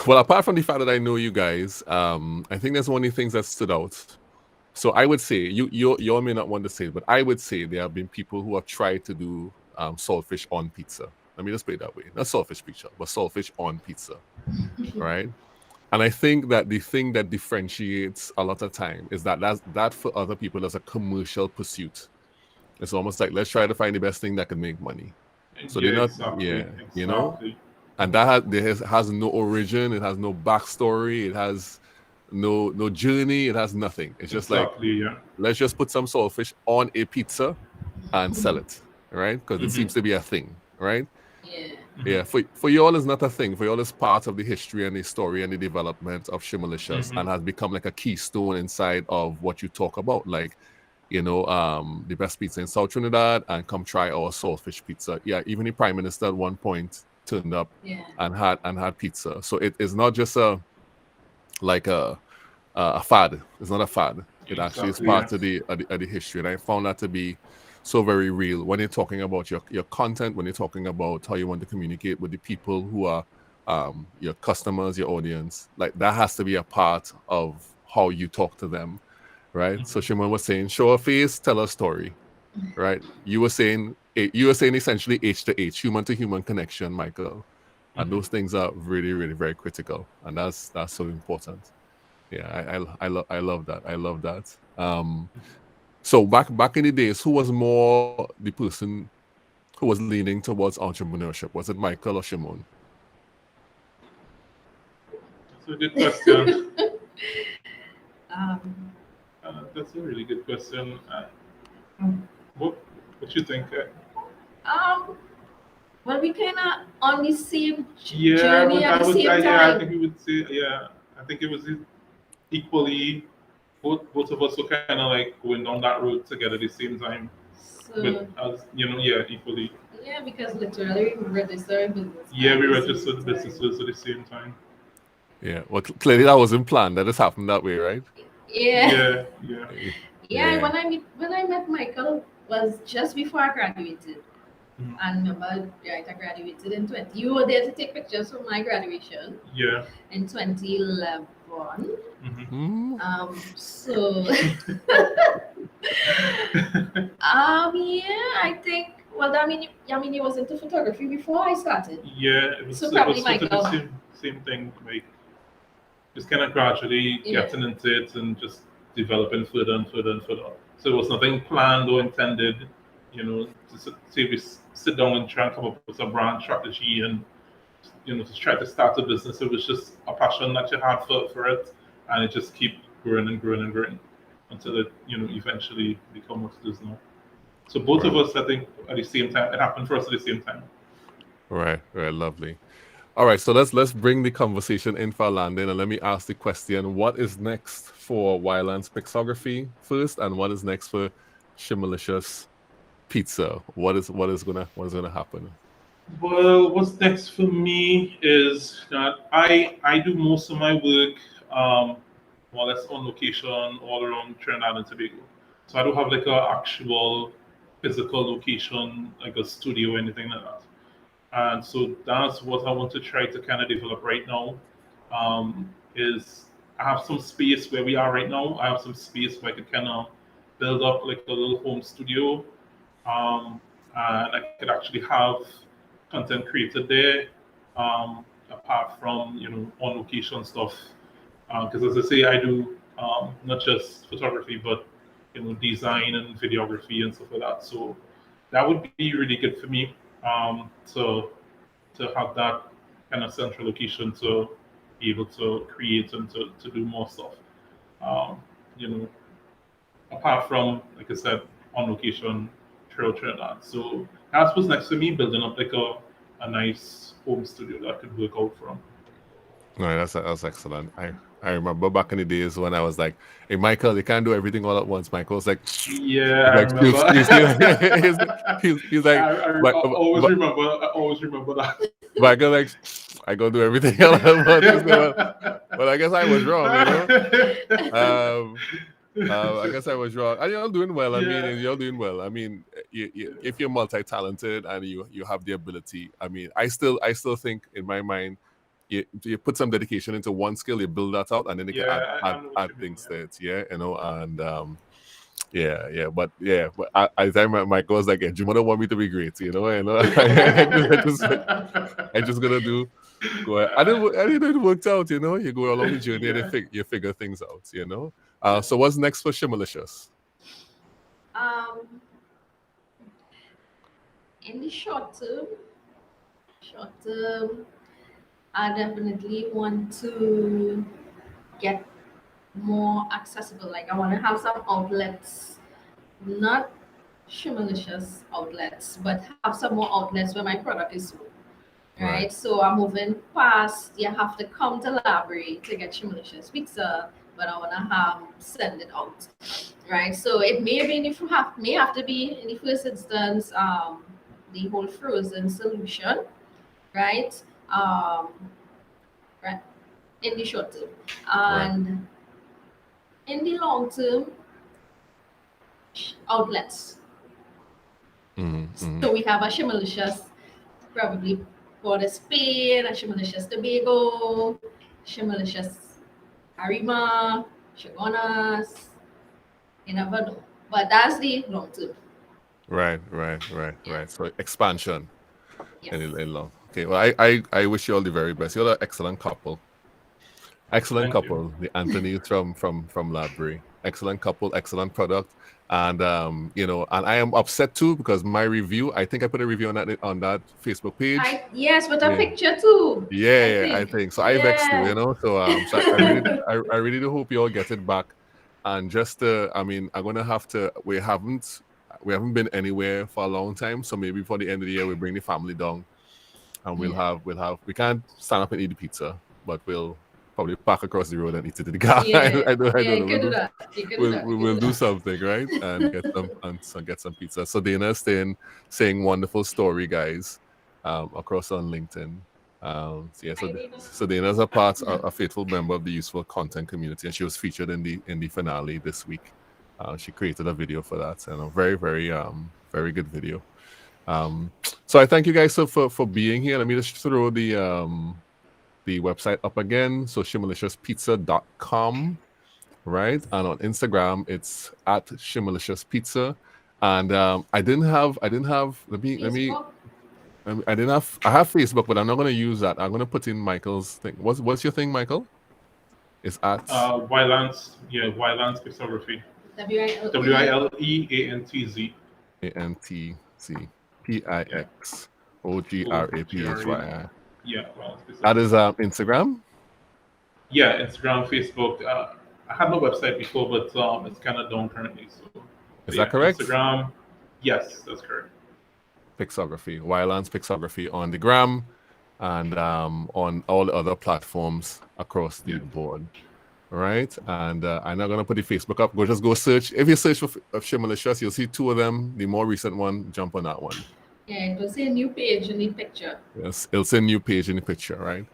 well, apart from the fact that I know you guys, I think that's one of the things that stood out. So I would say you all may not want to say it, but I would say there have been people who have tried to do saltfish on pizza. Let me just put it that way. Not saltfish pizza, but saltfish on pizza, right? And I think that the thing that differentiates a lot of time is that for other people is a commercial pursuit. It's almost like let's try to find the best thing that can make money. So Yeah, they're not, exactly. Exactly. and has no origin, it has no backstory, it has no journey, it has nothing. It's just like Exactly, yeah. let's just put some saltfish on a pizza and sell it, right? Because it seems to be a thing, right? Yeah. Yeah, for y'all is not a thing. For y'all is part of the history and the story and the development of Shimalicious and has become like a keystone inside of what you talk about. Like, the best pizza in South Trinidad and come try our saltfish pizza. Yeah, even the Prime Minister at one point turned up and had pizza. So it is not just a fad. It's not a fad. It actually is Exactly, part yeah. of the history. And I found that to be so very real when you're talking about your content, when you're talking about how you want to communicate with the people who are your customers, your audience. Like that has to be a part of how you talk to them, right? So Shimon was saying, show a face, tell a story, right? You were saying essentially H to H, human to human connection, Michael. And those things are really, really very critical. And that's so important. Yeah, I love that. I love that. So back in the days, who was more the person who was leaning towards entrepreneurship? Was it Michael or Shimon? That's a good question. Um, That's a really good question. What you think? um, well, we kind of on the same Yeah, journey at the same yeah, I time. think we would say, yeah, I think it was equally, both of us were kind of like going down that road together at the same time. But So as you know, yeah, equally. yeah, because literally we registered business Yeah, at we the same registered time. businesses at the same time. Yeah. Well, clearly that wasn't planned. That just happened that way, right? Yeah. Yeah, yeah. Yeah, Yeah. when I met Michael was just before I graduated. Mhm. And remember, right, I graduated in 20. You were there to take pictures for my graduation Yeah. in 2011. Hmm. Hmm. So, yeah, I think. Well, I mean, he was into photography before I started. Yeah, So it probably was sort of the Michael. same thing, like just kind of gradually Yeah. getting into it and just developing further and further and further. So it was nothing planned or intended, to say we sit down and try and come up with a brand strategy and to try to start a business. It was just a passion that you had for it, and it just keep growing and growing and growing until it eventually become what it is now. So both of Right. us, I think, at the same time, it happened for us at the same time. Right. Right. Lovely. All right. So let's bring the conversation in for a landing, and let me ask the question: what is next for Wildlands Pixography first, and what is next for Shimalicious Pizza? What is gonna happen? Well, what's next for me is that I do most of my work more or less on location all around Trinidad and Tobago. So I don't have like a actual physical location, like a studio or anything like that. And so that's what I want to try to kind of develop right now. Is I have some space where we are right now. I have some space where I could kind of build up like a little home studio, and I could actually have content created there. Apart from on location stuff, because as I say, I do not just photography, but design and videography and stuff like that. So that would be really good for me, to have that kind of central location to be able to create and to do more stuff. Um, you know, Apart from, like I said, on location throughout Trinidad. So that's what's next for me, building up like a nice home studio that I could work out from. No, that's excellent. I remember back in the days when I was like, "Hey, Michael, you can't do everything all at once." Michael's like, Yeah, he's I like, remember. he's like, I always but remember. I always remember that. Michael like, I go do everything all at once. I said, well, I guess I was wrong. Um, I guess I was wrong. And you're doing well. I mean, Yeah, and you're doing well. I mean, if you're multi-talented and you have the ability, I mean, I still think in my mind, you put some dedication into one skill, you build that out, and then you can add yeah, add, I know what add you mean. things to it. Yeah, and but I remember Michael was like, yeah, Juma don't want me to be great, I just gonna do go ahead. And it worked out, You go along the journey and Yeah, you figure things out. yeah. So what's next for Shimalicious? Um, in the short term, I definitely want to get more accessible. Like I want to have some outlets, not malicious outlets, but have some more outlets where my product is sold. Right. Right. So I'm moving past. You have to come to library to get malicious pizza, but I want to send it out. Right. So it may be may have to be in the first instance the whole frozen solution. Right. Um, right. In the short term, Right. and in the long term, outlets. Mm-hmm. So we have a Shimalicious probably for the Spain, a Shimalicious Tobago, Shimalicious Arima, Shagonas. You never know. But that's the long term. Yeah. Right. So expansion Yes. in love. Okay. Well, I wish you all the very best. You're an excellent couple. Excellent Thank you. couple. The Anthony from Library. Excellent couple, excellent product. And and I am upset too because my review, I think I put a review on that Facebook page. Yes, with a Yeah. picture too. I Yeah, I think. think so. I vexed you, Yeah. So I really, I really do hope you all get it back. And just, I mean, I'm gonna have to. We haven't been anywhere for a long time, so maybe for the end of the year we bring the family down and Yeah. we can't stand up and eat the pizza, but we'll probably park across the road and eat it in the car. Yeah. I Yeah, don't you know. could do that. You could do that. You could do We'll do that. something, right? And get some pizza. So Dana is saying wonderful story, guys, across on LinkedIn. So yeah, so Dana's a faithful member of the useful content community, and she was featured in the finale this week. She created a video for that, and a very good video. So I thank you guys for being here. Let me just throw the website up again. So shimaliciouspizza.com, right? And on Instagram, it's at shimaliciouspizza. And I didn't have Facebook. I didn't have I have Facebook, but I'm not gonna use that. I'm gonna put in Michael's thing. What's your thing, Michael? It's at Wildlands Pixography. WILE. WILEANTZ. Yeah. OGRAPHY. ANTPIXOGRAPHY. Yeah, Wildlands That Pixography. is Instagram. Yeah, Instagram, Facebook. I had no website before, but it's kind of down currently. So Is that yeah, correct? Instagram. Yes, that's correct. Pixography, Wildlands Pixography on the gram, and on all the other platforms across the board. All right, and I'm not gonna put the Facebook up. Go search. If you search for Shimalicious, you'll see two of them. The more recent one, jump on that one. Yeah, it will say new page in the picture. Yes, it'll say new page in the picture, right?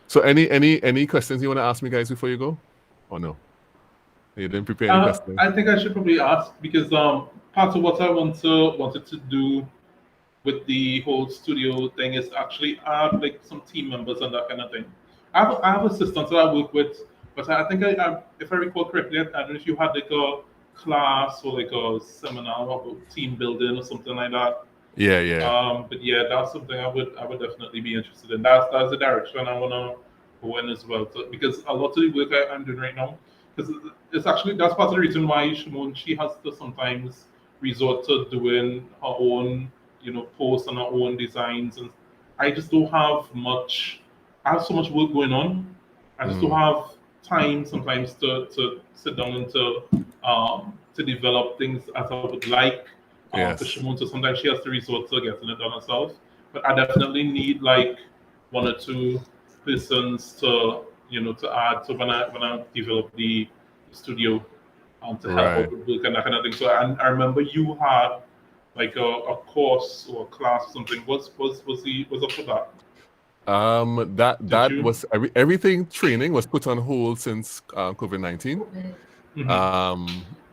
So any questions you want to ask me, guys, before you go? Or no? You didn't prepare any questions? I think I should probably ask because part of what I wanted to do with the whole studio thing is actually add like some team members and that kind of thing. I have assistants that I work with, but I think if I recall correctly, I don't know if you had like a class or like a seminar about team building or something like that. Yeah. But yeah, that's something I would definitely be interested in. That's the direction I wanna go in as well. So, because a lot of the work I'm doing right now, because it's actually that's part of the reason why Shimone she has to sometimes resort to doing her own, posts and her own designs, and I just don't have much. I have so much work going on. I just don't have time sometimes to sit down and to develop things as I would like for Yes. Shimon. So sometimes she has to resort to getting it done herself. But I definitely need like one or two persons to add. So when I develop the studio to help Right. out with work and that kind of thing. So I remember you had like a course or a class or something. Was up for that? Did That you? was everything. Training was put on hold since COVID-19.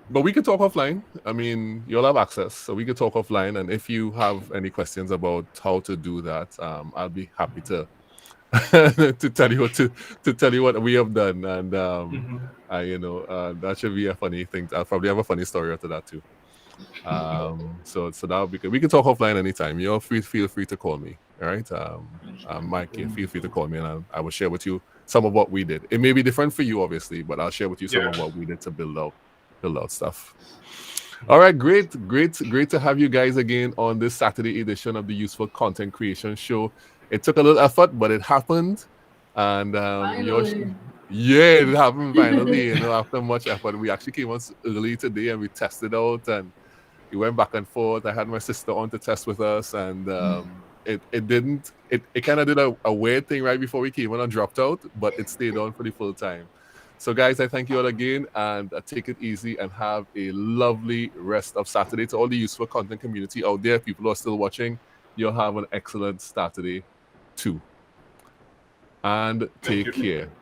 But we could talk offline. I mean, you'll have access, so we could talk offline. And if you have any questions about how to do that, I'll be happy to to tell you what we have done. And that should be a funny thing. I'll probably have a funny story after that too. So that'll be good. We can talk offline anytime. Feel free to call me. All right. Mike, feel free to call me, and I will share with you some of what we did. It may be different for you, obviously, but I'll share with you some of what we did to build out stuff. All right, great to have you guys again on this Saturday edition of the Useful Content Creation Show. It took a little effort, but it happened, and it happened finally. After much effort, we actually came on early today and we tested out, and we went back and forth. I had my sister on to test with us, and it kind of did a weird thing right before we came on and dropped out, but it stayed on for the full time. So, guys, I thank you all again, and take it easy and have a lovely rest of Saturday. To all the Useful Content community out there, people who are still watching, you'll have an excellent Saturday too. And take care.